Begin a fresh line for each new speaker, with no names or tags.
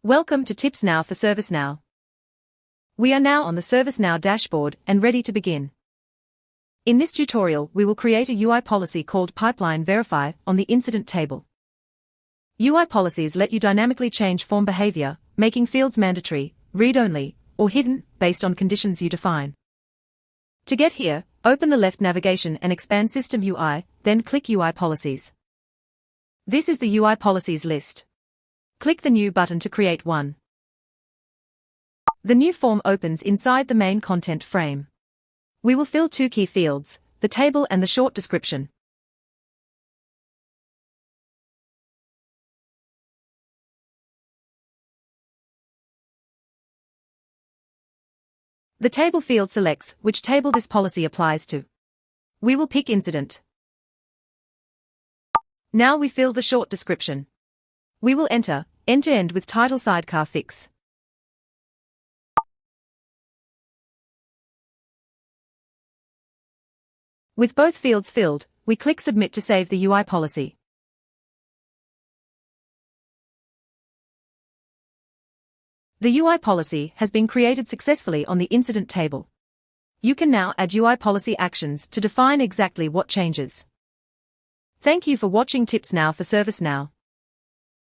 Welcome to Tips Now for ServiceNow. We are now on the ServiceNow dashboard and ready to begin. In this tutorial, we will create a UI policy called Pipeline Verify on the incident table. UI policies let you dynamically change form behavior, making fields mandatory, read-only, or hidden, based on conditions you define. To get here, open the left navigation and expand System UI, then click UI Policies. This is the UI Policies list. Click the New button to create one. The new form opens inside the main content frame. We will fill two key fields, the table and the short description. The table field selects which table this policy applies to. We will pick Incident. Now we fill the short description. We will enter end-to-end with title Sidecar Fix. With both fields filled, we click Submit to save the UI policy. The UI policy has been created successfully on the incident table. You can now add UI policy actions to define exactly what changes. Thank you for watching Tips Now for ServiceNow.